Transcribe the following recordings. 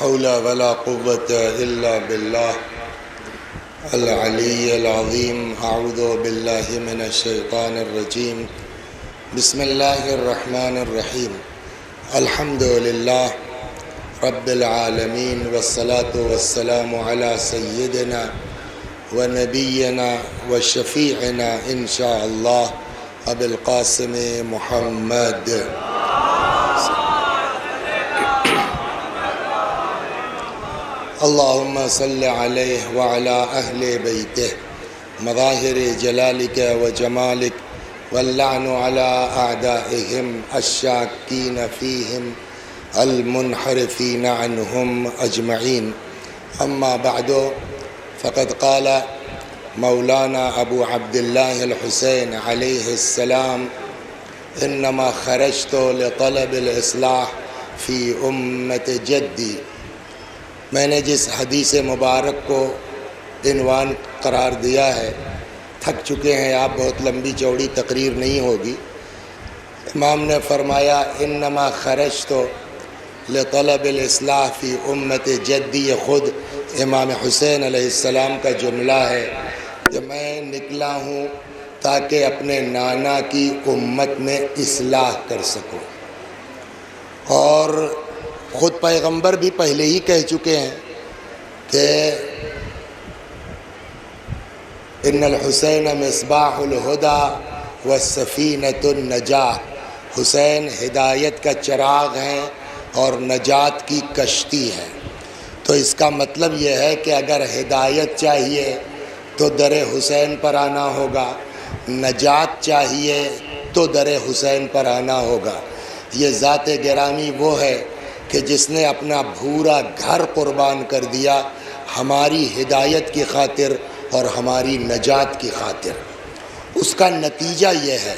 حول ولا قوة إلا بالله العلي العظيم. أعوذ بالله من الشيطان الرجيم. بسم الله الرحمن الرحيم. الحمد لله رب العالمين، والصلاة والسلام على سيدنا ونبينا وشفيعنا إن شاء الله أبي القاسم محمد. اللهم صل عليه وعلى أهل بيته مظاهر جلالك وجمالك، واللعن على أعدائهم الشاكين فيهم المنحرفين عنهم أجمعين. أما بعد، فقد قال مولانا أبو عبد الله الحسين عليه السلام: إنما خرجت لطلب الإصلاح في أمة جدي. میں نے جس حدیث مبارک کو عنوان قرار دیا ہے، تھک چکے ہیں آپ، بہت لمبی چوڑی تقریر نہیں ہوگی. امام نے فرمایا انما خرجت لطلب الاصلاح فی امت جدی. یہ خود امام حسین علیہ السلام کا جملہ ہے کہ میں نکلا ہوں تاکہ اپنے نانا کی امت میں اصلاح کر سکوں. اور خود پیغمبر بھی پہلے ہی کہہ چکے ہیں کہ ان الحسین مصباح الہدی والسفینۃ النجاہ. حسین ہدایت کا چراغ ہیں اور نجات کی کشتی ہے. تو اس کا مطلب یہ ہے کہ اگر ہدایت چاہیے تو در حسین پر آنا ہوگا، نجات چاہیے تو در حسین پر آنا ہوگا. یہ ذات گرامی وہ ہے کہ جس نے اپنا پورا گھر قربان کر دیا ہماری ہدایت کی خاطر اور ہماری نجات کی خاطر. اس کا نتیجہ یہ ہے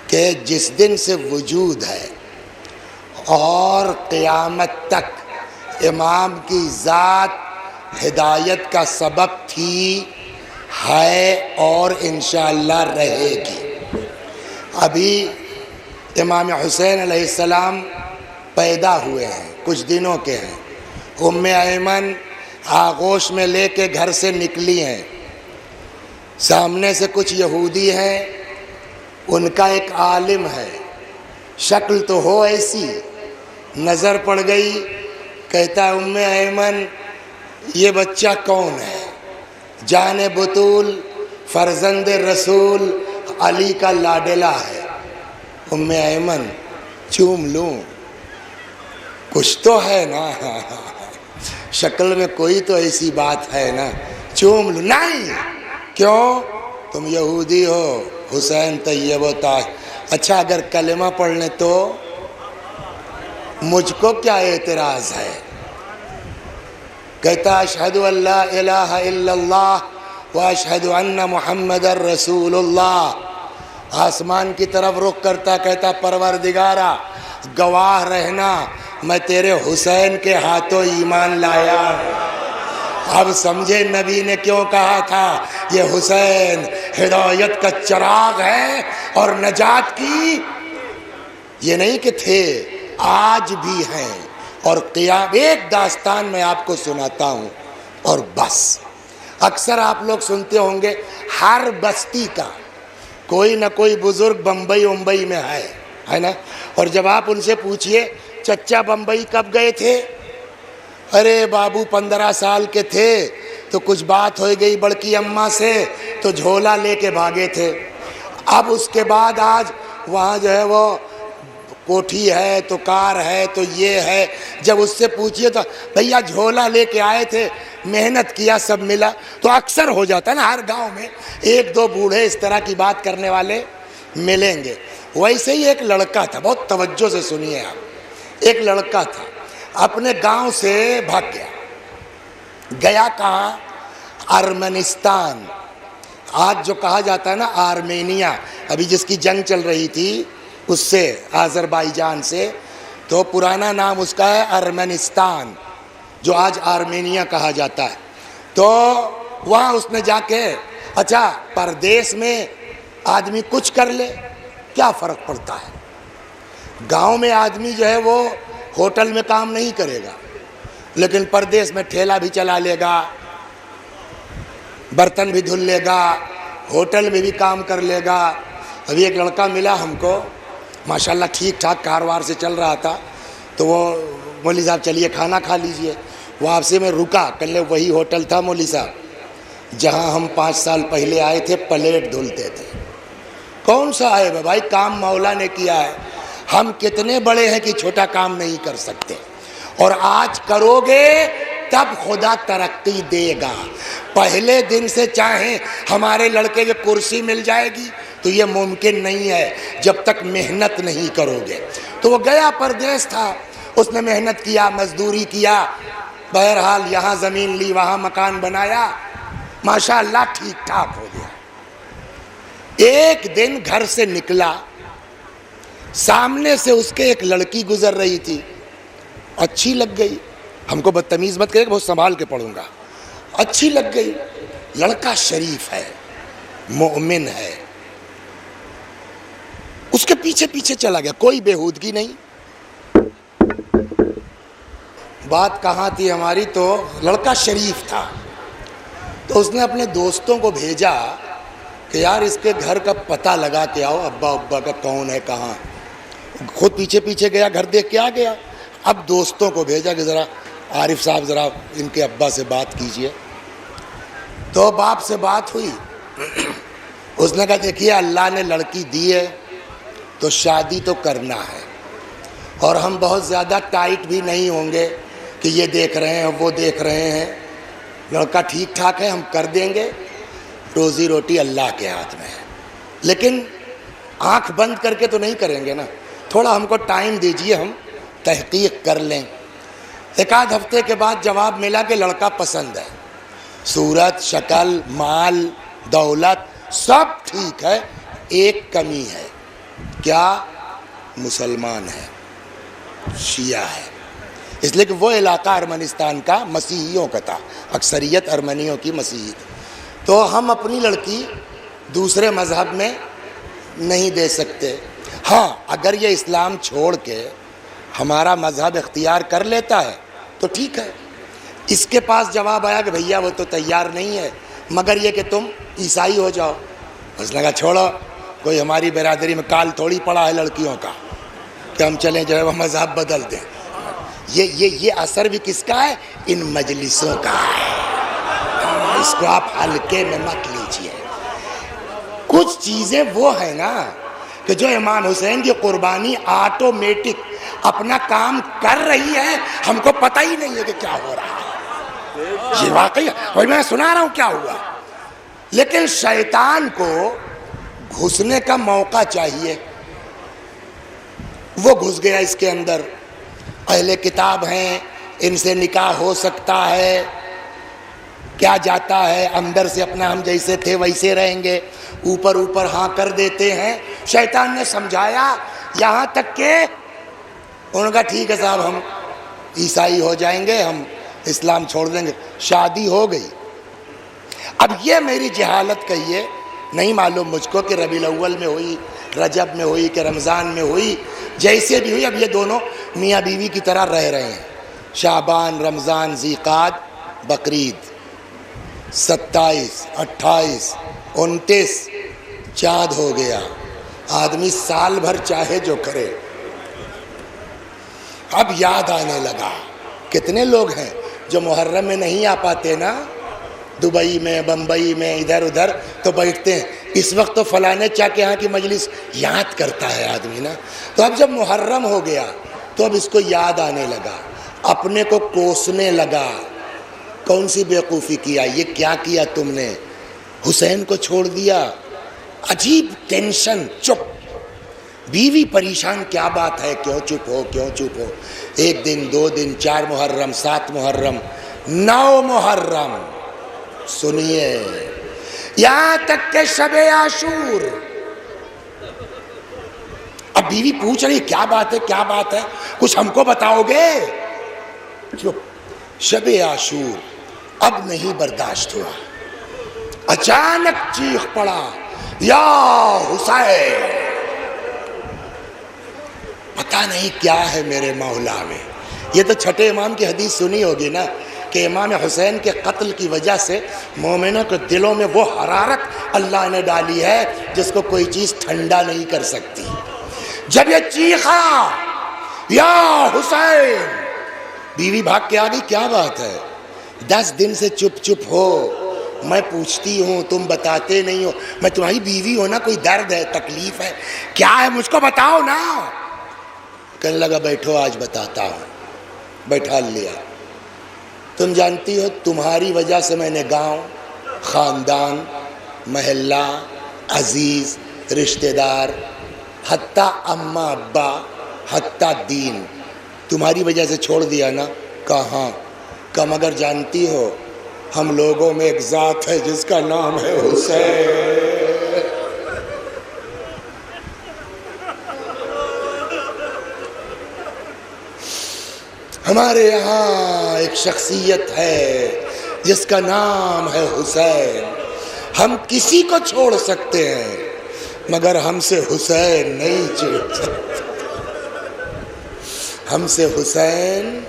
کہ جس دن سے وجود ہے اور قیامت تک امام کی ذات ہدایت کا سبب تھی، ہے اور انشاءاللہ رہے گی. ابھی امام حسین علیہ السلام پیدا ہوئے ہیں، کچھ دنوں کے ہیں. ام ایمن آغوش میں لے کے گھر سے نکلی ہیں. سامنے سے کچھ یہودی ہیں، ان کا ایک عالم ہے، شکل تو ہو ایسی، نظر پڑ گئی. کہتا ہے ام ایمن یہ بچہ کون ہے؟ جان بطول فرزند رسول علی کا لاڈلا ہے. ام ایمن چوم لوں، کچھ تو ہے نا، شکل میں کوئی تو ایسی بات ہے نا، چوم لوں. نہیں، کیوں؟ تم یہودی ہو، حسین طیب و طاہر. اچھا اگر کلمہ پڑھ لیں تو مجھ کو کیا اعتراض ہے؟ کہتا اشہد ان لا الہ الا اللہ واشہد ان محمد رسول اللہ. آسمان کی طرف رخ کرتا کہتا پروردگارا گواہ رہنا میں تیرے حسین کے ہاتھوں ایمان لایا. اب سمجھے نبی نے کیوں کہا تھا یہ حسین ہدایت کا چراغ ہے اور نجات کی. یہ نہیں کہ تھے، آج بھی ہیں. اور قیام ایک داستان میں آپ کو سناتا ہوں اور بس. اکثر آپ لوگ سنتے ہوں گے ہر بستی کا کوئی نہ کوئی بزرگ بمبئی میں ہے نا. اور جب آپ ان سے پوچھئے چچا بمبئی کب گئے تھے؟ ارے بابو 15 سال کے تھے تو کچھ بات ہو گئی بڑکی اماں سے تو جھولا لے کے بھاگے تھے. اب اس کے بعد آج وہاں جو ہے وہ کوٹھی ہے تو کار ہے تو یہ ہے. جب اس سے پوچھئے تو بھیا جھولا لے کے آئے تھے، محنت کیا سب ملا. تو اکثر ہو جاتا ہے نا، ہر گاؤں میں ایک دو بوڑھے اس طرح کی بات کرنے والے ملیں گے. ویسے ہی ایک لڑکا تھا، بہت توجہ سے سنیے آپ. ایک لڑکا تھا اپنے گاؤں سے بھاگ گیا کہاں؟ ارمنستان. آج جو کہا جاتا ہے نا آرمینیا، ابھی جس کی جنگ چل رہی تھی اس سے، آذربائیجان سے، تو پرانا نام اس کا ہے ارمنستان، جو آج آرمینیا کہا جاتا ہے. تو وہاں اس نے جا کے، اچھا پردیس میں آدمی کچھ کر لے کیا فرق پڑتا ہے؟ گاؤں میں آدمی جو ہے وہ ہوٹل میں کام نہیں کرے گا، لیکن پردیس میں ٹھیلا بھی چلا لے گا، برتن بھی دھل لے گا، ہوٹل میں بھی کام کر لے گا۔ ابھی ایک لڑکا ملا ہم کو، ماشاءاللہ ٹھیک ٹھاک کاروبار سے چل رہا تھا، تو وہ مولوی صاحب چلیے کھانا کھا لیجئے، واپسی میں رکا، کل وہی ہوٹل تھا مولوی صاحب جہاں ہم 5 سال پہلے آئے تھے، پلیٹ دھلتے تھے۔ کون سا آئے بھائی، کام مولا نے کیا ہے، ہم کتنے بڑے ہیں کہ چھوٹا کام نہیں کر سکتے، اور آج کرو گے تب خدا ترقی دے گا۔ پہلے دن سے چاہیں ہمارے لڑکے کی کرسی مل جائے گی تو یہ ممکن نہیں ہے جب تک محنت نہیں کرو گے۔ تو وہ گیا پردیس تھا، اس نے محنت کیا، مزدوری کیا، بہرحال یہاں زمین لی، وہاں مکان بنایا، ماشاءاللہ ٹھیک ٹھاک ہو گیا۔ ایک دن گھر سے نکلا، سامنے سے اس کے ایک لڑکی گزر رہی تھی، اچھی لگ گئی، ہم کو بدتمیز مت کرے، بہت سنبھال کے پڑھوں گا، اچھی لگ گئی، لڑکا شریف ہے، مومن ہے، اس کے پیچھے پیچھے چلا گیا، کوئی بےہودگی نہیں۔ بات کہاں تھی ہماری، تو لڑکا شریف تھا، تو اس نے اپنے دوستوں کو بھیجا کہ یار اس کے گھر کا پتہ لگا کے آؤ، ابا کا کون ہے، کہاں۔ خود پیچھے پیچھے گیا، گھر دیکھ کے آ گیا، اب دوستوں کو بھیجا کہ ذرا عارف صاحب ذرا ان کے ابا سے بات کیجئے۔ تو باپ سے بات ہوئی، اس نے کہا دیکھیے اللہ نے لڑکی دی ہے تو شادی تو کرنا ہے، اور ہم بہت زیادہ ٹائٹ بھی نہیں ہوں گے کہ یہ دیکھ رہے ہیں وہ دیکھ رہے ہیں، لڑکا ٹھیک ٹھاک ہے، ہم کر دیں گے، روزی روٹی اللہ کے ہاتھ میں ہے، لیکن آنکھ بند کر کے تو نہیں کریں گے نا، تھوڑا ہم کو ٹائم دیجئے، ہم تحقیق کر لیں۔ ایک آدھ ہفتے کے بعد جواب ملا کہ لڑکا پسند ہے، صورت، شکل، مال، دولت سب ٹھیک ہے، ایک کمی ہے، کیا؟ مسلمان ہے، شیعہ ہے، اس لیے کہ وہ علاقہ ارمنستان کا مسیحیوں کا تھا، اکثریت ارمنیوں کی مسیحی تھی، تو ہم اپنی لڑکی دوسرے مذہب میں نہیں دے سکتے۔ ہاں اگر یہ اسلام چھوڑ کے ہمارا مذہب اختیار کر لیتا ہے تو ٹھیک ہے۔ اس کے پاس جواب آیا کہ بھیا وہ تو تیار نہیں ہے، مگر یہ کہ تم عیسائی ہو جاؤ۔ اس نے کہا چھوڑو، کوئی ہماری برادری میں کال تھوڑی پڑا ہے لڑکیوں کا کہ ہم چلیں جو ہے وہ مذہب بدل دیں۔ یہ اثر بھی کس کا ہے؟ ان مجلسوں کا ہے، اس کو آپ ہلکے میں مت لیجیے۔ کچھ چیزیں وہ ہیں نا کہ جو امام حسین کی قربانی آٹومیٹک اپنا کام کر رہی ہے، ہم کو پتہ ہی نہیں ہے کہ کیا ہو رہا ہے، یہ واقعی اور میں سنا رہا ہوں کیا ہوا، لیکن شیطان کو گھسنے کا موقع چاہیے، وہ گھس گیا اس کے اندر۔ اہل کتاب ہیں، ان سے نکاح ہو سکتا ہے، کیا جاتا ہے، اندر سے اپنا ہم جیسے تھے ویسے رہیں گے، اوپر اوپر ہاں کر دیتے ہیں۔ شیطان نے سمجھایا، یہاں تک کہ انہوں نے کہا ٹھیک ہے صاحب ہم عیسائی ہو جائیں گے، ہم اسلام چھوڑ دیں گے۔ شادی ہو گئی۔ اب یہ میری جہالت کہیے، نہیں معلوم مجھ کو کہ ربیع الاول میں ہوئی، رجب میں ہوئی کہ رمضان میں ہوئی، جیسے بھی ہوئی، اب یہ دونوں میاں بیوی کی طرح رہ رہے ہیں۔ شعبان، رمضان، ذیقعد، بقرعید، 27، 28، 29 چاند ہو گیا۔ آدمی سال بھر چاہے جو کرے۔ اب یاد آنے لگا، کتنے لوگ ہیں جو محرم میں نہیں آ پاتے نا، دبئی میں، بمبئی میں، ادھر ادھر تو بیٹھتے ہیں، اس وقت تو فلانے چا کے یہاں کی مجلس یاد کرتا ہے آدمی نا۔ تو اب جب محرم ہو گیا تو اب اس کو یاد آنے لگا، اپنے کو کوسنے لگا، کون سی بیوقوفی کیا، یہ کیا کیا تم نے، حسین کو چھوڑ دیا۔ عجیب ٹینشن، چپ، بیوی پریشان، کیا بات ہے، کیوں چپ ہو، کیوں چپ ہو۔ ایک دن، 2 دن، 4 محرم، 7 محرم، 9 محرم، سنیے، یہاں تک کہ شب عاشور۔ اب بیوی پوچھ رہی کیا بات ہے، کیا بات ہے، کچھ ہم کو بتاؤ گے؟ چپ۔ شب عاشور اب نہیں برداشت ہوا، اچانک چیخ پڑا، یا حسین! پتہ نہیں کیا ہے میرے مولا میں، یہ تو چھٹے امام کی حدیث سنی ہوگی نا کہ امام حسین کے قتل کی وجہ سے مومنوں کے دلوں میں وہ حرارت اللہ نے ڈالی ہے جس کو کوئی چیز ٹھنڈا نہیں کر سکتی. جب یہ چیخا یا حسین، بیوی بھاگ کے آ گئی. کیا بات ہے، 10 دن سے چپ چپ ہو، میں پوچھتی ہوں تم بتاتے نہیں ہو. میں تمہاری بیوی ہوں نا، کوئی درد ہے، تکلیف ہے، کیا ہے مجھ کو بتاؤ نا. کہنے لگا بیٹھو آج بتاتا ہوں. بیٹھا لیا. تم جانتی ہو تمہاری وجہ سے میں نے گاؤں، خاندان، محلہ، عزیز، رشتہ دار، حتیٰ اماں ابا، حتیٰ دین تمہاری وجہ سے چھوڑ دیا نا. کہاں؟ کہ مگر جانتی ہو ہم لوگوں میں ایک ذات ہے جس کا نام ہے حسین. ہمارے یہاں ایک شخصیت ہے جس کا نام ہے حسین. ہم کسی کو چھوڑ سکتے ہیں مگر ہم سے حسین نہیں چھوٹ سکتے. ہم سے حسین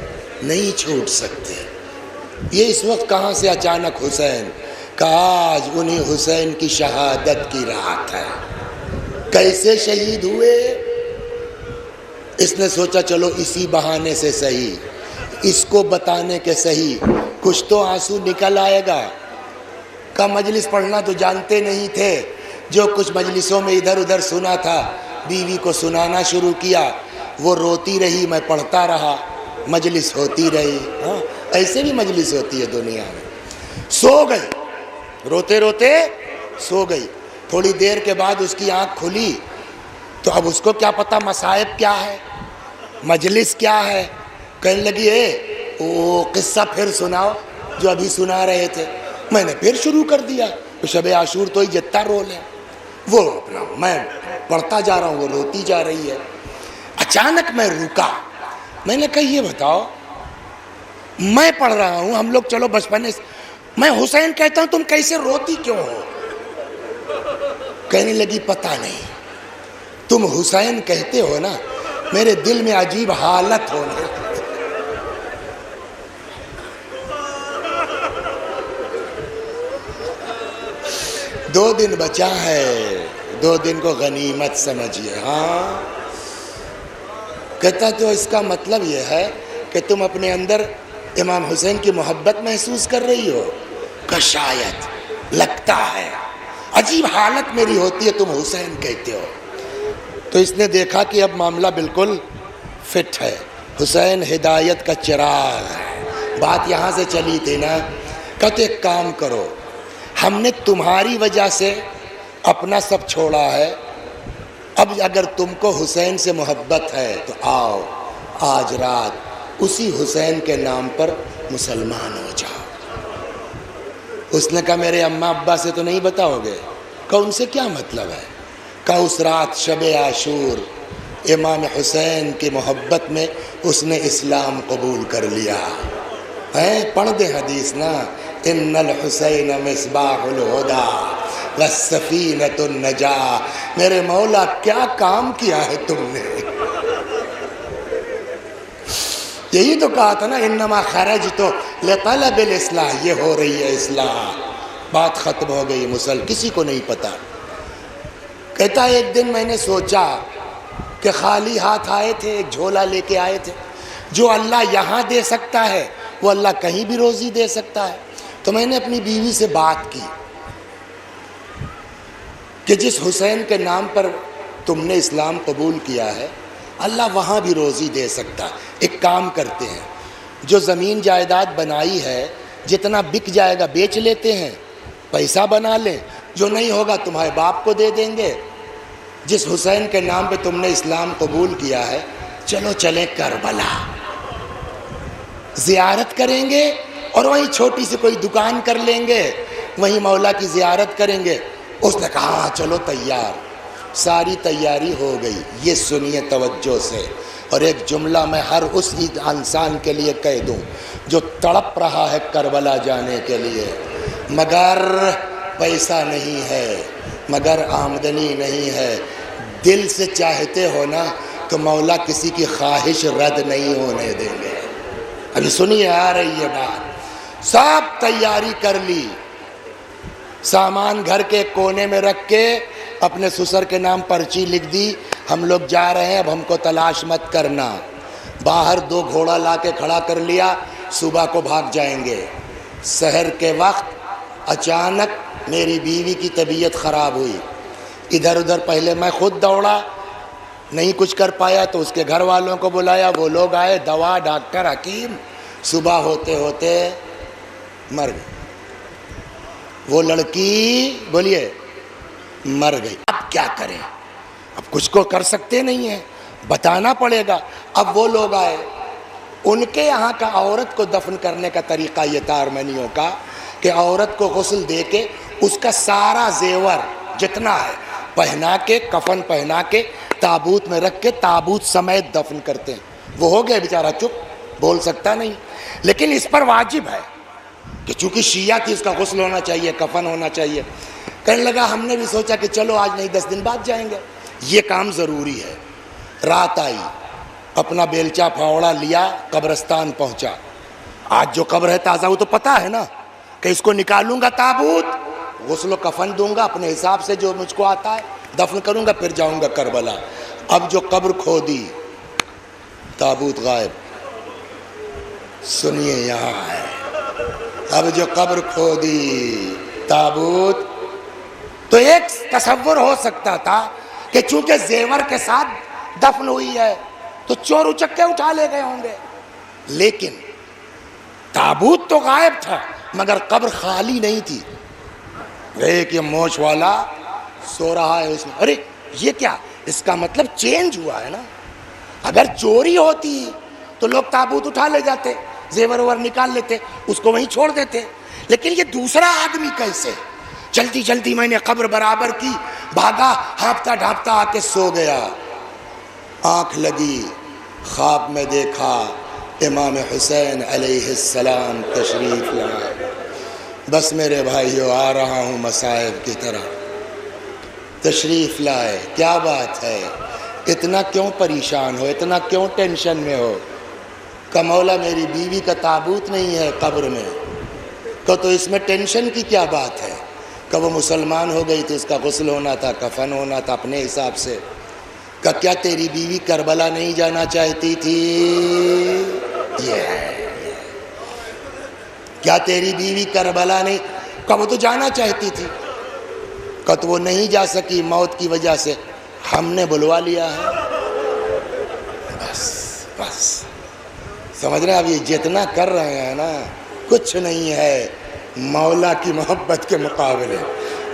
نہیں چھوٹ سکتے. یہ اس وقت کہاں سے اچانک حسین؟ کہ آج انہی حسین کی شہادت کی رات ہے. کیسے شہید ہوئے؟ اس نے سوچا چلو اسی بہانے سے صحیح، اس کو بتانے کے صحیح کچھ تو آنسو نکل آئے گا. کا مجلس پڑھنا تو جانتے نہیں تھے. جو کچھ مجلسوں میں ادھر ادھر سنا تھا بیوی کو سنانا شروع کیا. وہ روتی رہی، میں پڑھتا رہا، مجلس ہوتی رہی. ہاں ایسے بھی مجلس ہوتی ہے دنیا میں. سو گئی، روتے روتے سو گئی. تھوڑی دیر کے بعد اس کی آنکھ کھلی تو اب اس کو کیا پتا مصائب کیا ہے، مجلس کیا ہے. کہنے لگی وہ قصہ پھر سناؤ جو ابھی سنا رہے تھے. میں نے پھر شروع کر دیا. شب عاشور تو ہی جتنا رول ہے. وہ اپنا میں پڑھتا جا رہا ہوں، وہ روتی جا رہی ہے. اچانک میں رکا. میں نے کہا یہ بتاؤ، میں پڑھ رہا ہوں، ہم لوگ چلو بچپنے سے، میں حسین کہتا ہوں، تم کیسے روتی کیوں ہو؟ کہنے لگی پتہ نہیں، تم حسین کہتے ہو نا میرے دل میں عجیب حالت ہونے لگی. دو دن بچا ہے، 2 دن کو غنیمت سمجھیے. ہاں کہتا تو اس کا مطلب یہ ہے کہ تم اپنے اندر امام حسین کی محبت محسوس کر رہی ہو. کہ شاید لگتا ہے عجیب حالت میری ہوتی ہے، تم حسین کہتے ہو. تو اس نے دیکھا کہ اب معاملہ بالکل فٹ ہے. حسین ہدایت کا چراغ ہے. بات یہاں سے چلی تھی نا. کہتے ایک کام کرو، ہم نے تمہاری وجہ سے اپنا سب چھوڑا ہے، اب اگر تم کو حسین سے محبت ہے تو آؤ آج رات اسی حسین کے نام پر مسلمان ہو جاؤ. اس نے کہا میرے اماں ابا سے تو نہیں بتاؤ گے؟ کہ ان سے کیا مطلب ہے؟ کہ اس رات شب عاشور امام حسین کی محبت میں اس نے اسلام قبول کر لیا ہے. پڑھ دے حدیث نا، ان الحسین مصباح الہدی والسفینۃ النجاہ. میرے مولا کیا کام کیا ہے تم نے. یہی تو کہا تھا نا انما خرجت لطلب الاصلاح. یہ ہو رہی ہے اصلاح. بات ختم ہو گئی. کسی کو نہیں پتا. کہتا ایک دن میں نے سوچا کہ خالی ہاتھ آئے تھے، ایک جھولا لے کے آئے تھے. جو اللہ یہاں دے سکتا ہے وہ اللہ کہیں بھی روزی دے سکتا ہے. تو میں نے اپنی بیوی سے بات کی کہ جس حسین کے نام پر تم نے اسلام قبول کیا ہے اللہ وہاں بھی روزی دے سکتا. ایک کام کرتے ہیں، جو زمین جائیداد بنائی ہے جتنا بک جائے گا بیچ لیتے ہیں، پیسہ بنا لیں، جو نہیں ہوگا تمہارے باپ کو دے دیں گے. جس حسین کے نام پہ تم نے اسلام قبول کیا ہے چلو چلیں کربلا، زیارت کریں گے اور وہیں چھوٹی سی کوئی دکان کر لیں گے، وہیں مولا کی زیارت کریں گے. اس نے کہا ہاں چلو تیار. ساری تیاری ہو گئی. یہ سنیے توجہ سے، اور ایک جملہ میں ہر اس انسان کے لیے کہہ دوں جو تڑپ رہا ہے کربلا جانے کے لیے، مگر پیسہ نہیں ہے، مگر آمدنی نہیں ہے. دل سے چاہتے ہو نا تو مولا کسی کی خواہش رد نہیں ہونے دیں گے. ابھی سنیے آ رہی ہے بات. سب تیاری کر لی, سامان گھر کے کونے میں رکھ کے اپنے سسر کے نام پرچی لکھ دی, ہم لوگ جا رہے ہیں, اب ہم کو تلاش مت کرنا. باہر 2 گھوڑا لا کے کھڑا کر لیا, صبح کو بھاگ جائیں گے. سحر کے وقت اچانک میری بیوی کی طبیعت خراب ہوئی. ادھر ادھر پہلے میں خود دوڑا, نہیں کچھ کر پایا تو اس کے گھر والوں کو بلایا, وہ لوگ آئے, دوا, ڈاکٹر, حکیم. صبح ہوتے ہوتے مر گئی. وہ لڑکی بولیے مر گئی. اب کیا کریں, اب کچھ کو کر سکتے نہیں ہیں, بتانا پڑے گا. اب وہ لوگ آئے, ان کے یہاں کا عورت کو دفن کرنے کا طریقہ یہ تھا ارمنیوں کا کہ عورت کو غسل دے کے اس کا سارا زیور جتنا ہے پہنا کے, کفن پہنا کے تابوت میں رکھ کے تابوت سمیت دفن کرتے ہیں. وہ ہو گیا بیچارہ چپ, بول سکتا نہیں, لیکن اس پر واجب ہے کہ چونکہ شیعہ تھی اس کا غسل ہونا چاہیے, کفن ہونا چاہیے. کہنے لگا ہم نے بھی سوچا کہ چلو آج نہیں 10 دن بعد جائیں گے, یہ کام ضروری ہے. رات آئی, اپنا بیلچا پھاوڑا لیا, قبرستان پہنچا. آج جو قبر ہے تازہ وہ تو پتہ ہے نا کہ اس کو نکالوں گا تابوت, غسل و کفن دوں گا اپنے حساب سے جو مجھ کو آتا ہے, دفن کروں گا, پھر جاؤں گا کربلا. اب جو قبر کھودی تابوت غائب. سنیے یہاں ہے, اب جو قبر کھودی تابوت, تو ایک تصور ہو سکتا تھا کہ چونکہ زیور کے ساتھ دفن ہوئی ہے تو چور اچکے اٹھا لے گئے ہوں گے, لیکن تابوت تو غائب تھا مگر قبر خالی نہیں تھی. ایک یہ موچھ والا سو رہا ہے اس میں, ارے یہ کیا, اس کا مطلب چینج ہوا ہے نا. اگر چوری ہوتی تو لوگ تابوت اٹھا لے جاتے, زیور ور نکال لیتے, اس کو وہیں چھوڑ دیتے. لیکن یہ دوسرا آدمی کیسے؟ جلدی جلدی میں نے قبر برابر کی, بھاگا, ہانپتا ڈھانپتا آ کے سو گیا. آنکھ لگی, خواب میں دیکھا امام حسین علیہ السلام تشریف لائے. بس میرے بھائیو آ رہا ہوں مصائب کی طرح, تشریف لائے. کیا بات ہے, اتنا کیوں پریشان ہو, اتنا کیوں ٹینشن میں ہو؟ کہ مولا میری بیوی کا تابوت نہیں ہے قبر میں. کہ تو اس میں ٹینشن کی کیا بات ہے؟ کہ وہ مسلمان ہو گئی تھی, اس کا غسل ہونا تھا, کفن ہونا تھا اپنے حساب سے. کہ کیا تیری بیوی کربلا نہیں جانا چاہتی تھی؟ یہ ہے, کیا تیری بیوی کربلا نہیں, کہ وہ تو جانا چاہتی تھی, کہ تو وہ نہیں جا سکی موت کی وجہ سے, ہم نے بلوا لیا ہے. بس بس سمجھ رہے ہیں, اب یہ جتنا کر رہے ہیں نا کچھ نہیں ہے مولا کی محبت کے مقابلے.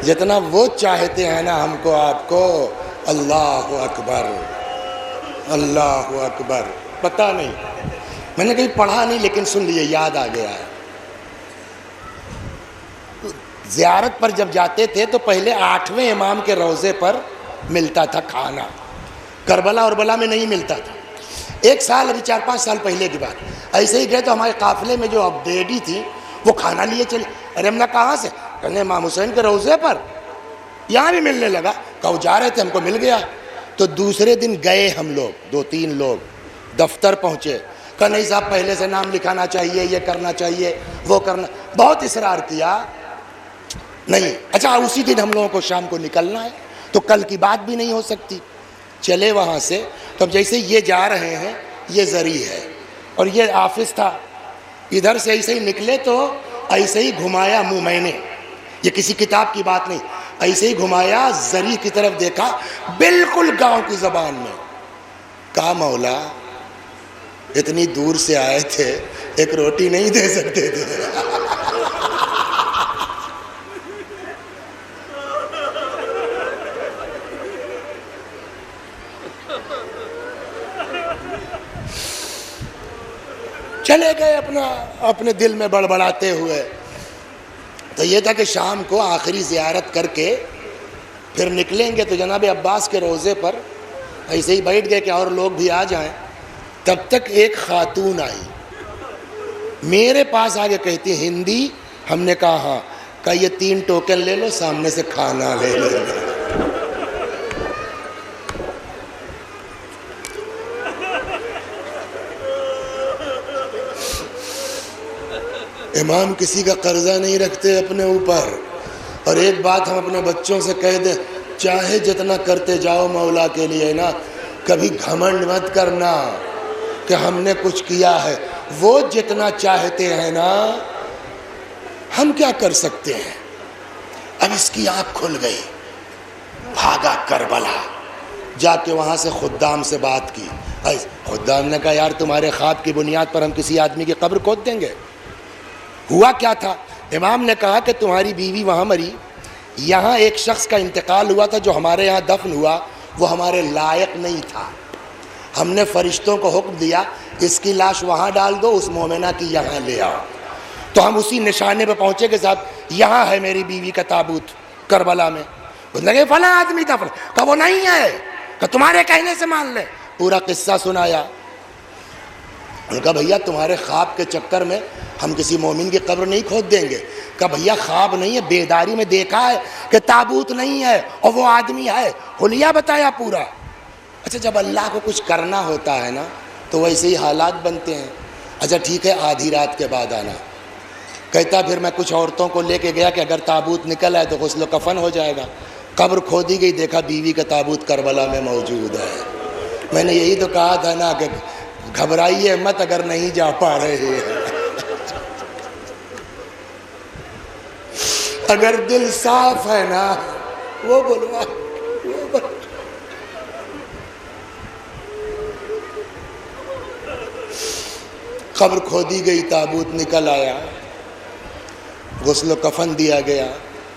جتنا وہ چاہتے ہیں نا ہم کو آپ کو, اللہ اکبر اللہ اکبر. پتہ نہیں, میں نے کہیں پڑھا نہیں لیکن سن لیے, یاد آ گیا ہے. زیارت پر جب جاتے تھے تو پہلے 8ویں امام کے روضے پر ملتا تھا کھانا, کربلا اور بلا میں نہیں ملتا تھا. 1 سال ابھی 4-5 سال پہلے کی بات, ایسے ہی گئے تو ہمارے قافلے میں جو اب ڈیڈی تھی وہ کھانا لیے چلے. ارے ہم نے کہاں سے؟ کہنے امام حسین کے روضے پر, یہاں بھی ملنے لگا. کہ وہ جا رہے تھے, ہم کو مل گیا. تو دوسرے دن گئے ہم لوگ 2-3 لوگ, دفتر پہنچے. کہ نہیں صاحب پہلے سے نام لکھانا چاہیے, یہ کرنا چاہیے, وہ کرنا. بہت اصرار کیا, نہیں. اچھا اسی دن ہم لوگوں کو شام کو نکلنا ہے تو کل کی بات بھی نہیں ہو سکتی. چلے وہاں سے, تو اب جیسے یہ جا رہے ہیں, یہ زری ہے اور یہ آفس تھا, ادھر سے ایسے ہی نکلے تو ایسے ہی گھمایا منہ میں نے, یہ کسی کتاب کی بات نہیں, ایسے ہی گھمایا, زری کی طرف دیکھا, بالکل گاؤں کی زبان میں. کہا مولا اتنی دور سے آئے تھے, ایک روٹی نہیں دے سکتے تھے؟ چلے گئے اپنے دل میں بڑبڑاتے ہوئے. تو یہ تھا کہ شام کو آخری زیارت کر کے پھر نکلیں گے. تو جناب عباس کے روضے پر ایسے ہی بیٹھ گئے کہ اور لوگ بھی آ جائیں. تب تک ایک خاتون آئی, میرے پاس آگے کہتی ہندی. ہم نے کہا ہاں. کہ یہ 3 ٹوکن لے لو, سامنے سے کھانا لے لو. امام کسی کا قرضہ نہیں رکھتے اپنے اوپر. اور ایک بات ہم اپنے بچوں سے کہہ دیں, چاہے جتنا کرتے جاؤ مولا کے لیے نا, کبھی گھمنڈ مت کرنا کہ ہم نے کچھ کیا ہے. وہ جتنا چاہتے ہیں نا, ہم کیا کر سکتے ہیں. اب اس کی آنکھ کھل گئی, بھاگا کربلا, جا کے وہاں سے خدام سے بات کی. خدام نے کہا یار تمہارے خواب کی بنیاد پر ہم کسی آدمی کی قبر کھود دیں گے. ہوا کیا تھا؟ امام نے کہا کہ تمہاری بیوی وہاں مری, یہاں ایک شخص کا انتقال ہوا تھا جو ہمارے یہاں دفن ہوا, وہ ہمارے لائق نہیں تھا. ہم نے فرشتوں کو حکم دیا اس کی لاش وہاں ڈال دو, اس مومنہ کی یہاں لے آؤ. تو ہم اسی نشانے پہ پہنچے کہ صاحب یہاں ہے میری بیوی کا تابوت کربلا میں. لگے فلاں آدمی تھا, کہ وہ نہیں ہے, کہ تمہارے کہنے سے مان لے. پورا قصہ سنایا. ان کا بھیا تمہارے خواب کے چکر میں ہم کسی مومن کی قبر نہیں کھود دیں گے. کہ بھیا خواب نہیں ہے, بیداری میں دیکھا ہے کہ تابوت نہیں ہے اور وہ آدمی ہے. حلیہ بتایا پورا. اچھا جب اللہ کو کچھ کرنا ہوتا ہے نا تو ویسے ہی حالات بنتے ہیں. اچھا ٹھیک ہے, آدھی رات کے بعد آنا. کہتا پھر میں کچھ عورتوں کو لے کے گیا کہ اگر تابوت نکل آئے تو غسل و کفن ہو جائے گا. قبر کھودی گئی, دیکھا بیوی کا تابوت کربلا میں موجود ہے. میں نے یہی تو کہا تھا نا کہ گھبرائیے مت اگر نہیں جا پا رہے ہیں. اگر دل صاف ہے نا وہ بلوا. قبر کھودی گئی, تابوت نکل آیا, غسل و کفن دیا گیا.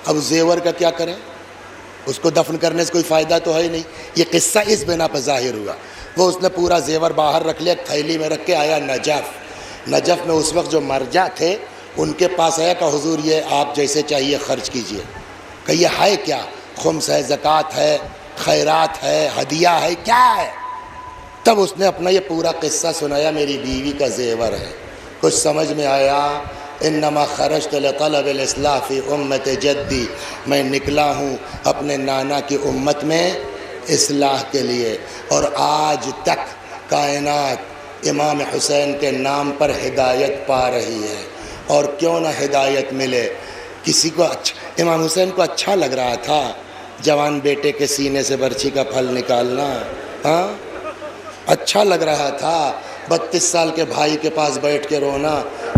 اب زیور کا کیا کریں, اس کو دفن کرنے سے کوئی فائدہ تو ہے نہیں. یہ قصہ اس بنا پر ظاہر ہوا. وہ اس نے پورا زیور باہر رکھ لیا, تھیلی میں رکھ کے آیا نجف. نجف میں اس وقت جو مرجع تھے ان کے پاس آیا کہ حضور یہ آپ جیسے چاہیے خرچ کیجئے. کہ یہ ہے کیا؟ خمس ہے, زکوٰۃ ہے, خیرات ہے, ہدیہ ہے, کیا ہے؟ تب اس نے اپنا یہ پورا قصہ سنایا, میری بیوی کا زیور ہے. کچھ سمجھ میں آیا. انما خرجت لطلب الاصلاح فی امت جدی, میں نکلا ہوں اپنے نانا کی امت میں اصلاح کے لیے. اور آج تک کائنات امام حسین کے نام پر ہدایت پا رہی ہے. اور کیوں نہ ہدایت ملے کسی کو. امام حسین کو اچھا لگ رہا تھا جوان بیٹے کے سینے سے برچھی کا پھل نکالنا, ہاں اچھا لگ رہا تھا. 32 سال کے بھائی کے پاس بیٹھ کے رونا,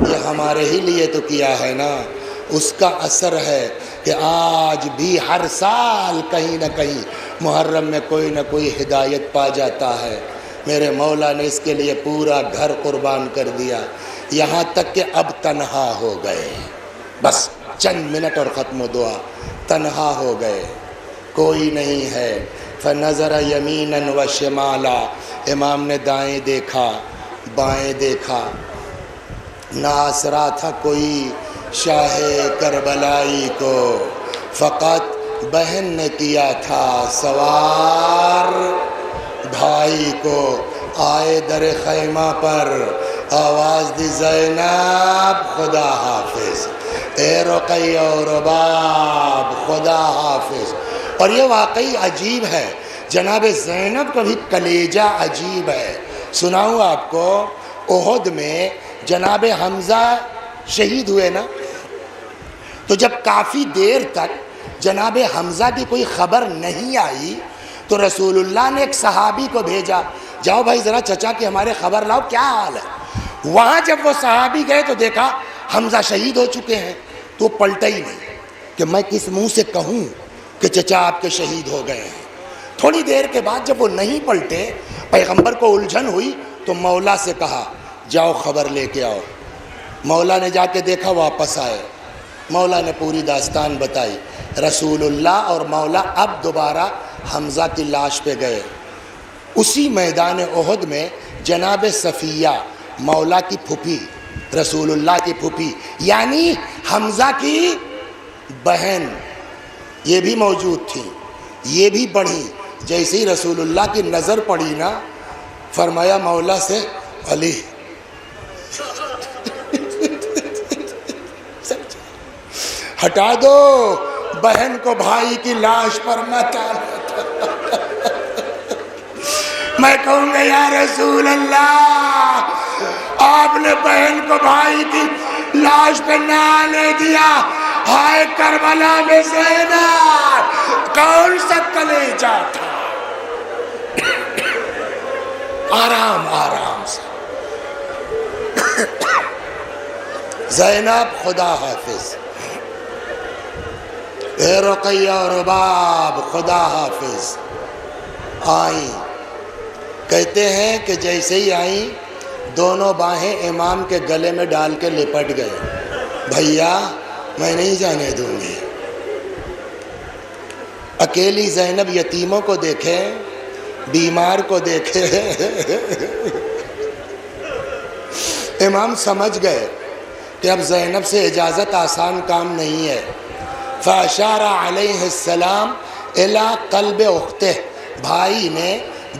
یہ ہمارے ہی لیے تو کیا ہے نا. اس کا اثر ہے کہ آج بھی ہر سال کہیں نہ کہیں محرم میں کوئی نہ کوئی ہدایت پا جاتا ہے. میرے مولا نے اس کے لیے پورا گھر قربان کر دیا, یہاں تک کہ اب تنہا ہو گئے. بس چند منٹ اور ختم و دعا. تنہا ہو گئے, کوئی نہیں ہے. فنظر یمینا و شمالا, امام نے دائیں دیکھا بائیں دیکھا, نہ آسرا تھا کوئی شاہ کربلائی کو. فقط بہن نے کیا تھا سوار بھائی کو. آئے در خیمہ پر آواز دی زینب خدا حافظ, اے رقیہ و رباب خدا حافظ. اور یہ واقعی عجیب ہے, جناب زینب کا بھی کلیجہ عجیب ہے. سناؤں آپ کو, احد میں جناب حمزہ شہید ہوئے نا, تو جب کافی دیر تک جناب حمزہ کی کوئی خبر نہیں آئی تو رسول اللہ نے ایک صحابی کو بھیجا, جاؤ بھائی ذرا چچا کی ہمارے خبر لاؤ کیا حال ہے. وہاں جب وہ صحابی گئے تو دیکھا حمزہ شہید ہو چکے ہیں. تو پلٹا ہی نہیں کہ میں کس منہ سے کہوں کہ چچا آپ کے شہید ہو گئے ہیں. تھوڑی دیر کے بعد جب وہ نہیں پلٹے, پیغمبر کو الجھن ہوئی تو مولا سے کہا جاؤ خبر لے کے آؤ. مولا نے جا کے دیکھا, واپس آئے. مولا نے پوری داستان بتائی. رسول اللہ اور مولا اب دوبارہ حمزہ کی لاش پہ گئے. اسی میدان احد میں جناب صفیہ مولا کی پھوپھی, رسول اللہ کی پھوپھی یعنی حمزہ کی بہن, یہ بھی موجود تھی. یہ بھی بڑھی. جیسے ہی رسول اللہ کی نظر پڑی نا, فرمایا مولا سے علی ہٹا دو, بہن کو بھائی کی لاش پر مت آنا. میں کہوں گا یا رسول اللہ, آپ نے بہن کو بھائی کی لاش پہ نالے دیا، ہائے کربلا میں زینب، کون سا کلیجہ تھا۔ آرام آرام سے، زینب خدا حافظ، اے رقیہ اور رباب خدا حافظ آئیں۔ کہتے ہیں کہ جیسے ہی آئیں دونوں باہیں امام کے گلے میں ڈال کے لپٹ گئے، بھیا میں نہیں جانے دوں گی۔ اکیلی زینب یتیموں کو دیکھے، بیمار کو دیکھے، امام سمجھ گئے کہ اب زینب سے اجازت آسان کام نہیں ہے۔ فَأَشَارَ عَلَيْهِ السَّلَامُ إِلَىٰ قَلْبِ أُخْتِهِ، بھائی نے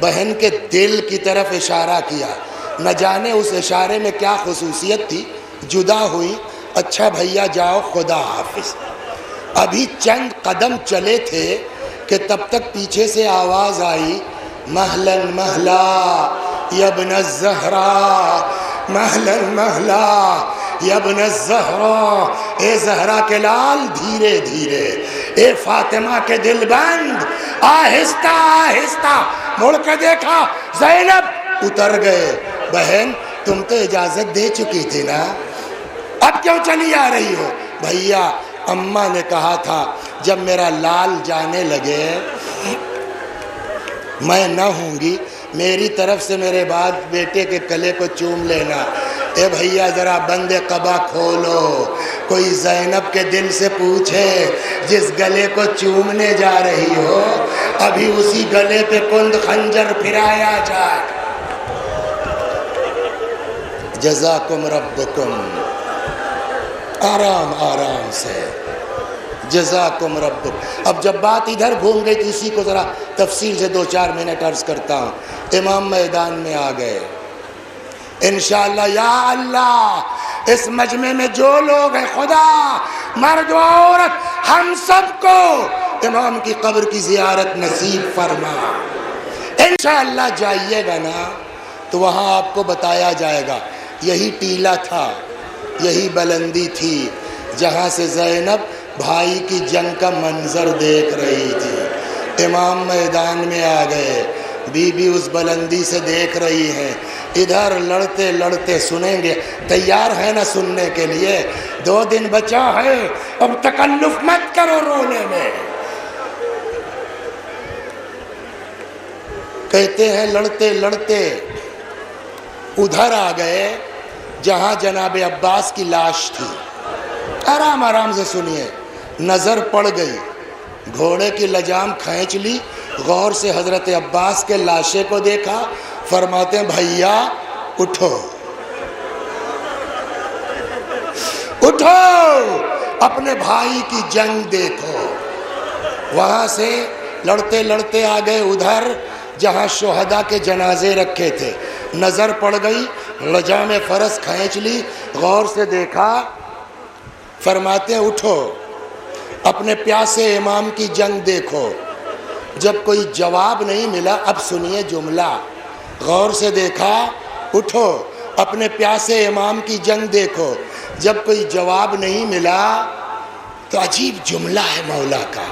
بہن کے دل کی طرف اشارہ کیا، نہ جانے اس اشارے میں کیا خصوصیت تھی، جدا ہوئی، اچھا بھیا جاؤ خدا حافظ۔ ابھی چند قدم چلے تھے کہ تب تک پیچھے سے آواز آئی، مہلاً مہلا یا ابن الزہرا، مہلاً مہلا یا ابن الزہرا، اے زہرا کے لال دھیرے دھیرے، اے فاطمہ کے دل بند آہستہ آہستہ۔ مڑ کے دیکھا زینب، اتر گئے۔ بہن تم تو اجازت دے چکی تھی نا، اب کیوں چلی آ رہی ہو؟ بھیا اماں نے کہا تھا جب میرا لال جانے لگے میں نہ ہوں گی، میری طرف سے میرے بعد بیٹے کے گلے کو چوم لینا۔ اے بھیا ذرا بند قبا کھولو، کوئی زینب کے دل سے پوچھے جس گلے کو چومنے جا رہی ہو ابھی اسی گلے پہ کند خنجر پھرایا جائے۔ جزاکم ربکم، آرام آرام سے، جزاکم ربکم۔ اب جب بات ادھر گھوم گئی تو اسی کو ذرا تفصیل سے 2-4 منٹ عرض کرتا ہوں۔ امام میدان میں آ گئے، انشاءاللہ یا اللہ اس مجمع میں جو لوگ ہیں خدا مرد و عورت ہم سب کو امام کی قبر کی زیارت نصیب فرما۔ انشاءاللہ جائیے گا نا تو وہاں آپ کو بتایا جائے گا یہی ٹیلا تھا، یہی بلندی تھی جہاں سے زینب بھائی کی جنگ کا منظر دیکھ رہی تھی۔ امام میدان میں آ گئے، بی بی اس بلندی سے دیکھ رہی ہیں، ادھر لڑتے لڑتے سنیں گے، تیار ہے نا سننے کے لیے؟ 2 دن بچا ہے، اب تکلف مت کرو رونے میں۔ کہتے ہیں لڑتے لڑتے ادھر آ گئے جہاں جناب عباس کی لاش تھی۔ آرام آرام سے سنیے، نظر پڑ گئی، گھوڑے کی لجام کھینچ لی، غور سے حضرت عباس کے لاشے کو دیکھا، فرماتے ہیں بھیا اٹھو اٹھو، اپنے بھائی کی جنگ دیکھو۔ وہاں سے لڑتے لڑتے آ گئے ادھر جہاں شہداء کے جنازے رکھے تھے، نظر پڑ گئی، لجام فرس کھینچ لی، غور سے دیکھا، فرماتے ہیں اٹھو، اپنے پیاسے امام کی جنگ دیکھو۔ جب کوئی جواب نہیں ملا، اب سنیے جملہ، غور سے دیکھا، اٹھو، اپنے پیاسے امام کی جنگ دیکھو۔ جب کوئی جواب نہیں ملا تو عجیب جملہ ہے مولا کا،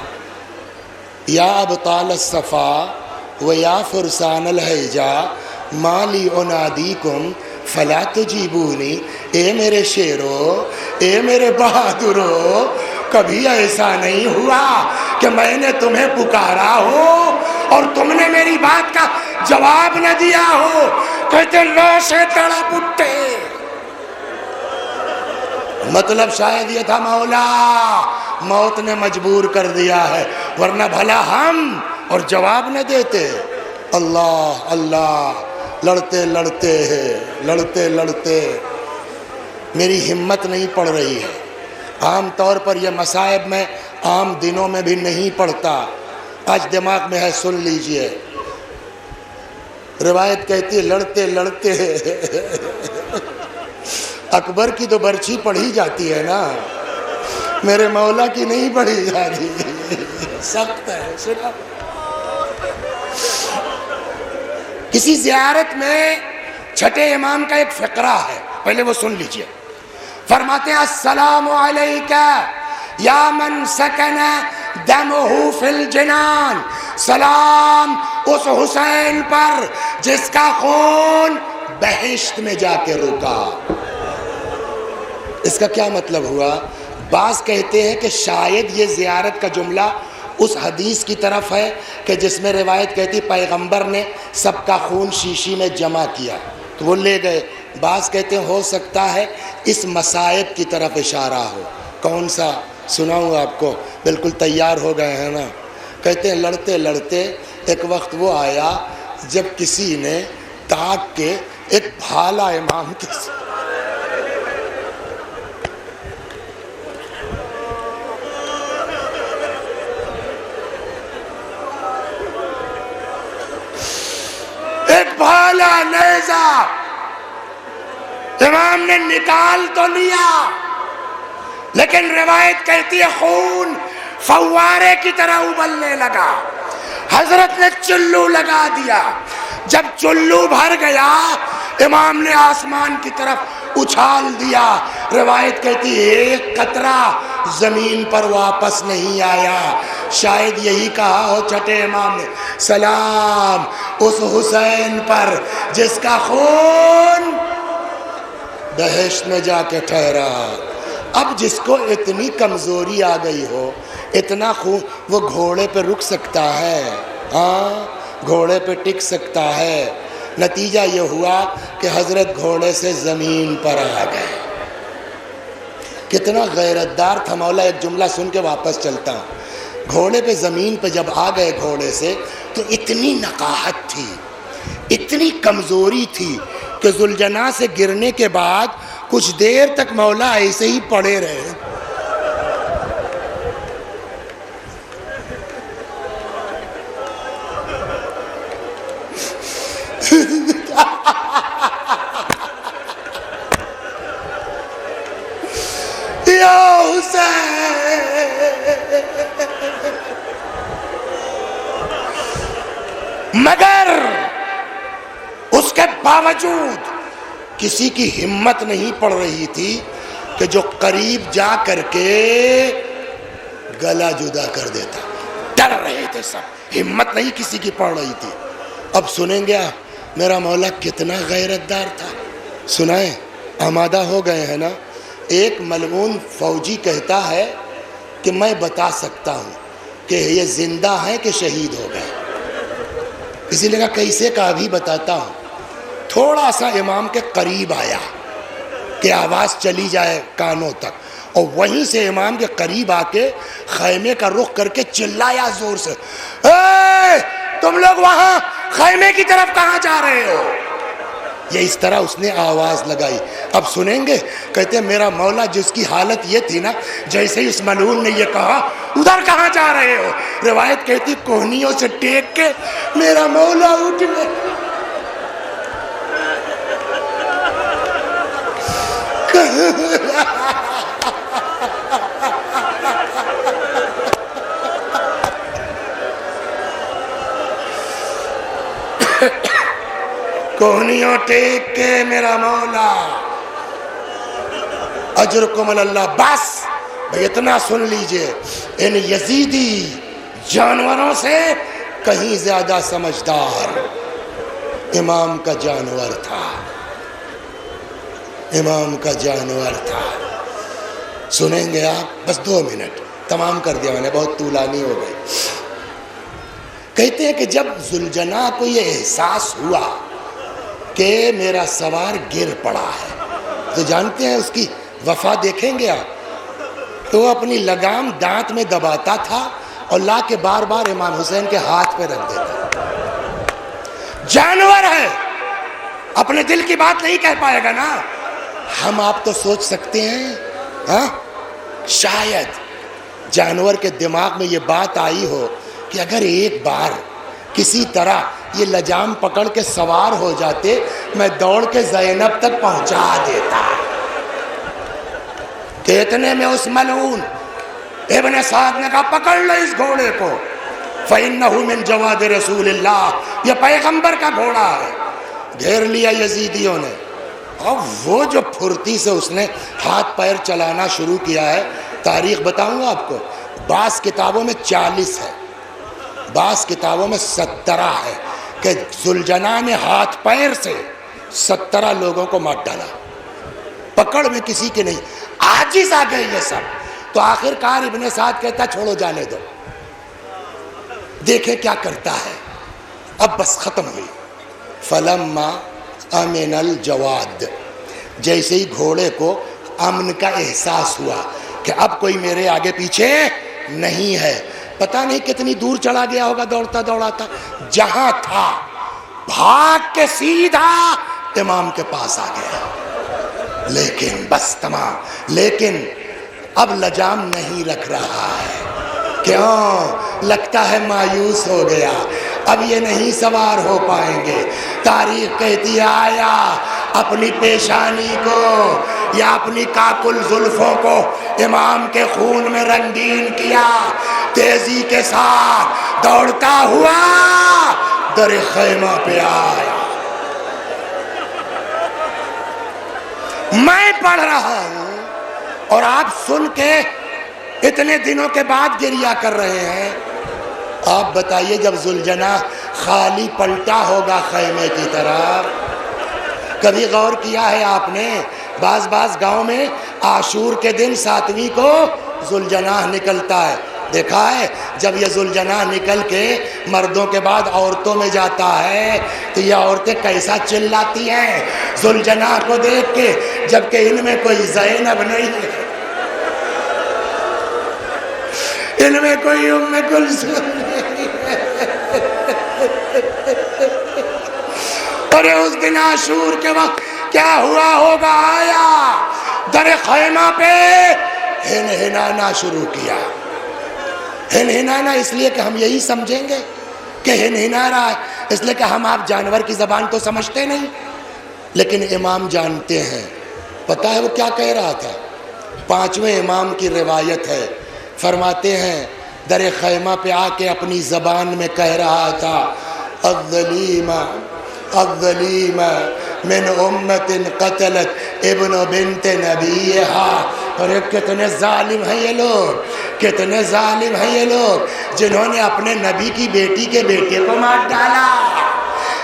یا ابطال الصفا و یا فرسان الحجا ما لی انادیکم فلا تجیبونی، اے میرے شیرو، اے میرے بہادرو، کبھی ایسا نہیں ہوا کہ میں نے تمہیں پکارا ہو اور تم نے میری بات کا جواب نہ دیا ہو۔ کہتے لاشیں تڑپ اٹھے، مطلب شاید یہ تھا مولا موت نے مجبور کر دیا ہے، ورنہ بھلا ہم اور جواب نہ دیتے۔ اللہ اللہ، لڑتے لڑتے لڑتے لڑتے میری ہمت نہیں پڑ رہی ہے۔ عام طور پر یہ مصائب میں عام دنوں میں بھی نہیں پڑھتا، آج دماغ میں ہے، سن لیجئے۔ روایت کہتی ہے لڑتے لڑتے اکبر کی تو برچھی پڑھی جاتی ہے نا، میرے مولا کی نہیں پڑھی جاتی، سخت ہے۔ سنا کسی زیارت میں چھٹے امام کا ایک فقرہ ہے، پہلے وہ سن لیجئے۔ فرماتے ہیں السلام علیکہ یا من سکن دمہ فی الجنان، سلام اس حسین پر جس کا خون بہشت میں جا کے رکا۔ اس کا کیا مطلب ہوا؟ بعض کہتے ہیں کہ شاید یہ زیارت کا جملہ اس حدیث کی طرف ہے کہ جس میں روایت کہتی پیغمبر نے سب کا خون شیشی میں جمع کیا تو وہ لے گئے۔ بعض کہتے ہیں ہو سکتا ہے اس مصائب کی طرف اشارہ ہو۔ کون سا سناؤں آپ کو؟ بالکل تیار ہو گئے ہیں نا؟ کہتے ہیں لڑتے لڑتے ایک وقت وہ آیا جب کسی نے تاک کے ایک بھالا امام کے ایک بھالا نیزہ امام نے نکال تو لیا، لیکن روایت کہتی ہے خون فوارے کی طرح ابلنے لگا۔ حضرت نے چلو لگا دیا، جب چلو بھر گیا امام نے آسمان کی طرف اچھال دیا۔ روایت کہتی ہے ایک قطرہ زمین پر واپس نہیں آیا۔ شاید یہی کہا ہو چھٹے امام نے، سلام اس حسین پر جس کا خون بہشت میں جا کے ٹھہرا۔ اب جس کو اتنی کمزوری آ گئی ہو، اتنا خون، وہ گھوڑے پہ رک سکتا ہے؟ ہاں گھوڑے پہ ٹک سکتا ہے؟ نتیجہ یہ ہوا کہ حضرت گھوڑے سے زمین پر آ گئے۔ کتنا غیرت دار تھا مولا۔ ایک جملہ سن کے واپس چلتا ہوں۔ گھوڑے پہ زمین پہ جب آ گئے گھوڑے سے تو اتنی نقاہت تھی، اتنی کمزوری تھی کہ ذوالجناح سے گرنے کے بعد کچھ دیر تک مولا ایسے ہی پڑے رہے۔ یا حسین، مگر اس کے باوجود کسی کی ہمت نہیں پڑ رہی تھی کہ جو قریب جا کر کے گلا جدا کر دیتا۔ ڈر رہے تھے سب، ہمت نہیں کسی کی پڑ رہی تھی۔ اب سنیں گے میرا مولا کتنا غیرت دار تھا؟ سنائیں؟ آمادہ ہو گئے ہیں نا؟ ایک ملعون فوجی کہتا ہے کہ میں بتا سکتا ہوں کہ یہ زندہ ہیں کہ شہید ہو گئے۔ اسی لیے کیسے کا ابھی بتاتا ہوں۔ تھوڑا سا امام کے قریب آیا کہ آواز چلی جائے کانوں تک، اور وہیں سے امام کے قریب آ کے خیمے کا رخ کر کے چلایا زور سے، اے تم لوگ وہاں خیمے کی طرف کہاں جا رہے ہو؟ یہ اس طرح اس نے آواز لگائی۔ اب سنیں گے؟ کہتے ہیں میرا مولا جس کی حالت یہ تھی نا، جیسے ہی اس ملعون نے یہ کہا ادھر کہاں جا رہے ہو، روایت کہتی کوہنیوں سے ٹیک کے میرا مولا اٹھ گئے۔ کوہنیوں ٹیک کے میرا مولا اجرکم اللہ۔ بس بھئی اتنا سن لیجئے، ان یزیدی جانوروں سے کہیں زیادہ سمجھدار امام کا جانور تھا، امام کا جانور تھا۔ سنیں گے آپ؟ بس 2 منٹ تمام کر دیا میں نے، بہت طولانی ہو گئی۔ کہتے ہیں کہ جب ذوالجناح کو یہ احساس ہوا کہ میرا سوار گر پڑا ہے، تو جانتے ہیں اس کی وفا دیکھیں گے آپ، تو وہ اپنی لگام دانت میں دباتا تھا اور لا کے بار بار امام حسین کے ہاتھ پہ رکھ دیتا۔ جانور ہے، اپنے دل کی بات نہیں کہہ پائے گا نا۔ ہم آپ تو سوچ سکتے ہیں، ہاں شاید جانور کے دماغ میں یہ بات آئی ہو کہ اگر ایک بار کسی طرح یہ لجام پکڑ کے سوار ہو جاتے، میں دوڑ کے زینب تک پہنچا دیتا۔ کہ اتنے میں اس ملعون ابن سعد نے کہا پکڑ لو اس گھوڑے کو، فَإِنَّهُ مِن جَوَادِ رسول اللہ، یہ پیغمبر کا گھوڑا ہے۔ گھیر لیا یزیدیوں نے، اور وہ جو پھرتی سے اس نے ہاتھ پیر چلانا شروع کیا ہے، تاریخ بتاؤں گا آپ کو، بعض کتابوں میں 40 ہے، بعض کتابوں میں 17 ہے، کہ ذوالجناح نے ہاتھ پیر سے 17 لوگوں کو مار ڈالا، پکڑ میں کسی کے نہیں، عاجز آ گئے یہ سب۔ تو آخر کار ابن سعد کہتا چھوڑو جانے دو، دیکھیں کیا کرتا ہے۔ اب بس ختم ہوئی۔ فلما امن الجواد، جیسے ہی گھوڑے کو امن کا احساس ہوا کہ اب کوئی میرے آگے پیچھے نہیں ہے، پتہ نہیں کتنی دور چلا گیا ہوگا دوڑتا دوڑاتا، جہاں تھا بھاگ کے سیدھا امام کے پاس آ گیا۔ لیکن بس تمام، لیکن اب لجام نہیں رکھ رہا ہے، کیوں؟ لگتا ہے مایوس ہو گیا، اب یہ نہیں سوار ہو پائیں گے۔ تاریخ کہتی ہے آیا اپنی پیشانی کو یا اپنی کاکل زلفوں کو امام کے خون میں رنگین کیا، تیزی کے ساتھ دوڑتا ہوا در خیمہ پہ آیا۔ میں پڑھ رہا ہوں اور آپ سن کے اتنے دنوں کے بعد گریہ کر رہے ہیں۔ آپ بتائیے جب ذوالجناح خالی پلٹا ہوگا خیمے کی طرف، کبھی غور کیا ہے آپ نے؟ بعض گاؤں میں عاشور کے دن 7ویں کو ذوالجناح نکلتا ہے، دیکھا ہے؟ جب یہ ذوالجناح نکل کے مردوں کے بعد عورتوں میں جاتا ہے تو یہ عورتیں کیسا چلاتی ہیں ذوالجناح کو دیکھ کے، جبکہ ان میں کوئی زینب نہیں ہے، ان میں کوئی ام کلثوم نہیں ہے۔ اور اس دن عاشور کے وقت کیا ہوا ہوگا؟ آیا در خیمہ پہ ہنہنانا شروع کیا۔ ہنہنانا اس لیے کہ ہم یہی سمجھیں گے کہ ہنہنا رہا ہے، اس لیے کہ ہم آپ جانور کی زبان تو سمجھتے نہیں، لیکن امام جانتے ہیں۔ پتہ ہے وہ کیا کہہ رہا تھا؟ 5ویں امام کی روایت ہے، فرماتے ہیں در خیمہ پہ آ کے اپنی زبان میں کہہ رہا تھا الظلیمہ الظلیمہ من امت قتلت ابن بنت نبیہا۔ اور کتنے ظالم ہیں یہ لوگ، کتنے ظالم ہیں یہ لوگ جنہوں نے اپنے نبی کی بیٹی کے بیٹے کو مار ڈالا۔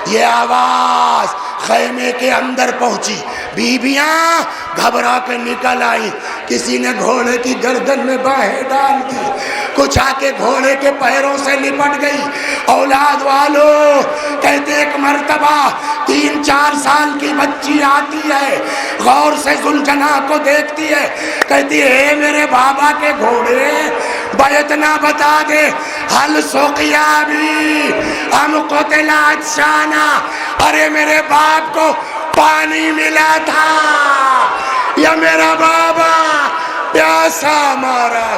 یہ آواز خیمے کے اندر پہنچی، بیویاں گھبرا کے نکل آئی، کسی نے گھوڑے کی گردن میں باہیں ڈال دی، کچھ آ کے گھوڑے کے پیروں سے لپٹ گئی۔ اولاد والو کہتے ایک مرتبہ 3-4 سال کی بچی آتی ہے، غور سے ذوالجناح کو دیکھتی ہے، کہتی ہے میرے بابا کے گھوڑے بیتنا بتا دے، حل سقیا بھی ہم قتل عطشانا، ارے میرے باپ کو پانی ملا تھا یا میرا بابا پیاسا مارا۔